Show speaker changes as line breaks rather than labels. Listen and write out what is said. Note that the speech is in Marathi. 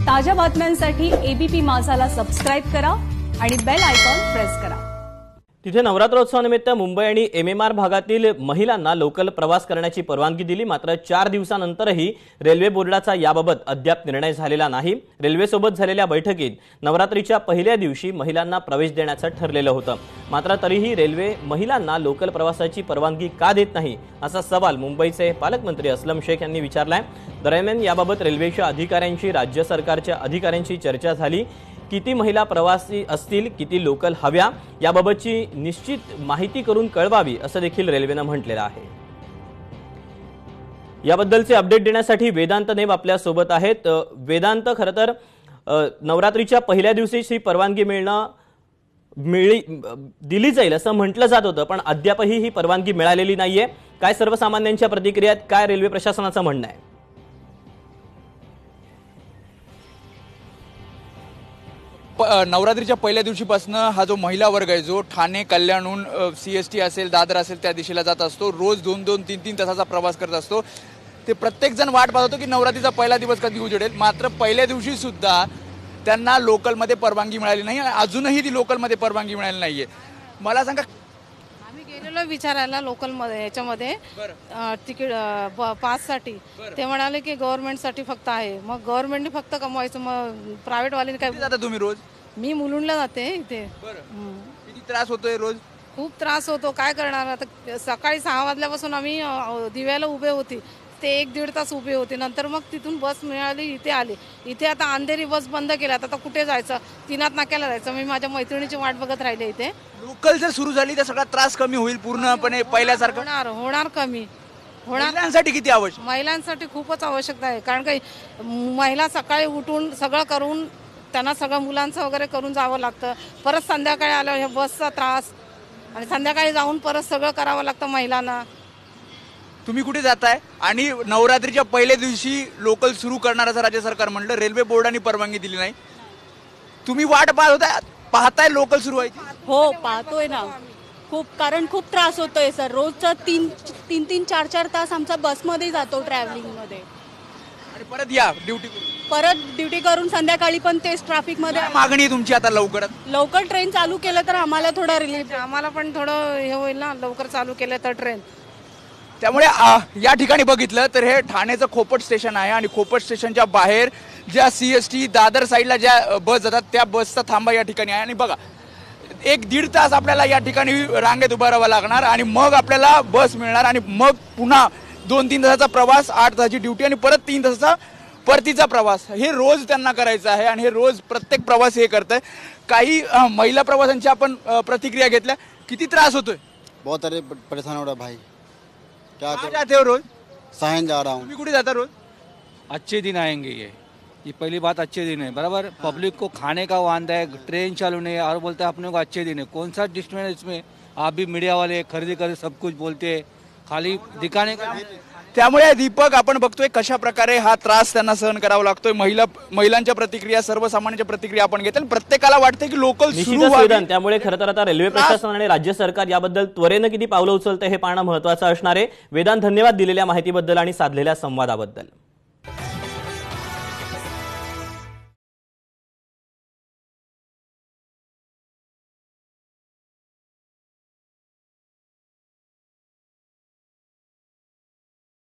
ताज्या बातम्यांसाठी एबीपी माझाला सबस्क्राइब करा आणि बेल आयकॉन प्रेस करा।
तिथे नवरात्रोत्सवानिमित्त मुंबई आणि एमएमआर भागातील महिलांना लोकल प्रवास करण्याची परवानगी दिली। मात्र 4 दिवसांनंतरही रेल्वे बोर्डाचा याबाबत अद्याप निर्णय झालेला नाही। रेल्वेसोबत झालेल्या बैठकीत नवरात्रीच्या पहिल्या दिवशी महिलांना प्रवेश देण्याचं ठरलेलं होतं। मात्र तरीही रेल्वे महिलांना लोकल प्रवासाची परवानगी का देत नाही असा सवाल मुंबईचे पालकमंत्री अस्लम शेख यांनी विचारलाय। दरम्यान याबाबत रेल्वेच्या अधिकाऱ्यांची राज्य सरकारच्या अधिकाऱ्यांशी चर्चा झाली। किती महिला प्रवासी असतील, किती लोकल हव्या याबाबतची निश्चित माहिती करून कळवावी असं देखील रेल्वेने म्हटलेलं आहे। याबद्दलचे अपडेट देण्यासाठी वेदांत नेब आपल्या सोबत आहेत। वेदांत, खरं तर नवरात्रीच्या पहिल्या दिवशीची परवानगी दिली जाईल असं म्हटलं जात होतं, पण अद्यापही ही परवानगी मिळालेली नाहीये। काय सर्वसामान्यांच्या प्रतिक्रियात काय रेल्वे प्रशासनाचं म्हणणं आहे?
नवरात्रीच्या पहिल्या दिवशीपासून हा जो महिला वर्ग आहे, जो ठाणे कल्याणहून सीएसटी असेल, दादर असेल, त्या दिशेला जात असतो, रोज 2-2, 3-3 तासाचा प्रवास करत असतो। ते प्रत्येक जण वाट पाहत होतो की नवरात्रीचा पहिला दिवस कधी उजेडेल। मात्र पहिल्या दिवशी सुद्धा त्यांना लोकलमध्ये परवानगी मिळाली नाही, अजूनही ती लोकलमध्ये परवानगी मिळाली नाहीये। मला सांगा,
आम्ही गेलेलो विचारायला लोकलमध्ये, याच्यामध्ये तिकीट पाससाठी, ते म्हणाले की गव्हर्नमेंटसाठी फक्त आहे। मग गव्हर्नमेंटने फक्त कमवायचं, मग प्रायव्हेट वाल्याने काय?
जाता तुम्ही रोज?
मी मुलुंडला जाते इथे।
किती त्रास होतोय रोज? खूप
त्रास होतो, काय करणार आता। सकाळी 6 वाजल्यापासून आम्ही दिव्याला उभे होती, ते 1-1.5 तास उभे होते। नंतर मग तिथून बस मिळाली, इथे आले। इथे आता अंधेरी बस बंद केल्यात, आता कुठे जायचं? तीनाथ नाक्याला जायचं। मी माझ्या मैत्रिणीची वाट बघत राहिले इथे।
लोकल जर सुरू झाली तर सगळा त्रास कमी होईल, पूर्णपणे पहिल्यासारखं
होणार कमी होणार।
महिलांसाठी किती आवश्यक?
महिलांसाठी खूपच आवश्यकता आहे, कारण की महिला सकाळी उठून सगळं करून, त्यांना सगळं मुलांचं वगैरे करून जावं लागतं। परत संध्याकाळी आलं हे बसचा त्रास, आणि संध्याकाळी जाऊन परत सगळं करावं लागतं महिलांना।
तुम्ही कुठे जाताय? आणि नवरात्रीच्या पहिल्या दिवशी लोकल सुरू करणार असं राज्य सरकार म्हणलं, रेल्वे बोर्डाने परवानगी दिली नाही। तुम्ही वाट पाहताय लोकल सुरू व्हायची?
हो, पाहतोय ना खूप, कारण खूप त्रास होतोय सर। रोजचा 3-3, 4-4 तास आमचा बसमध्ये जातो, ट्रॅव्हलिंग मध्ये।
आणि परत या ड्युटी
करून संध्याकाळी पण तेच ट्रॅफिक मध्ये।
मागणी तुमची आता लवकर
ट्रेन चालू केलं तर आम्हाला थोडा रिलीफ,
आम्हाला पण थोडं हे होईल ना, लवकर चालू केलं तर ट्रेन।
त्यामुळे या ठिकाणी बघितलं तर हे ठाण्याचं खोपट स्टेशन आहे, आणि खोपट स्टेशनच्या बाहेर ज्या सीएसटी दादर साईडला ज्या बस जातात त्या बसचा थांबा या ठिकाणी आहे। आणि बघा, 1-1.5 तास आपल्याला या ठिकाणी रांगेत उभं राहावं लागणार, आणि मग आपल्याला बस मिळणार, आणि मग पुन्हा 2-3 तासाचा प्रवास, 8 तासाची ड्युटी, आणि परत 3 तासाचा परतीचा प्रवास। हे रोज त्यांना करायचं आहे, आणि हे रोज प्रत्येक प्रवास हे करत आहे। काही महिला प्रवाशांची आपण प्रतिक्रिया घेतल्या। किती त्रास होतोय?
बहुत परेशान हो रहा भाई। क्या
जाते हो रोज?
साहन जा रहा हूँ।
तुम्ही कुठे जाता रोज?
अच्छे दिन आएंगे, ये पहली बात, अच्छे दिन है। बराबर, पब्लिक को खाने का वांदा है, ट्रेन चालू नहीं है, और बोलते हैं अपने को अच्छे दिन है। कौन सा डिस्टर्ब है इसमें? आप भी मीडिया वाले खरीदी कर सब कुछ बोलते हैं, खाली दिखाने का।
त्यामुळे दीपक, आपण बघतोय कशा प्रकारे हा त्रास त्यांना सहन करावा लागतोय। महिलांच्या प्रतिक्रिया, सर्वसामान्यांच्या प्रतिक्रिया आपण घेतल्या। प्रत्येकाला वाटतं की लोकल सुरू व्हावी।
त्यामुळे खरं तर आता रेल्वे प्रशासन आणि राज्य सरकार याबद्दल त्वरेनं किती पावलं उचलतं हे पाहणं महत्त्वाचं असणार आहे। वेदांत, धन्यवाद दिलेल्या माहितीबद्दल आणि साधलेल्या संवादाबद्दल।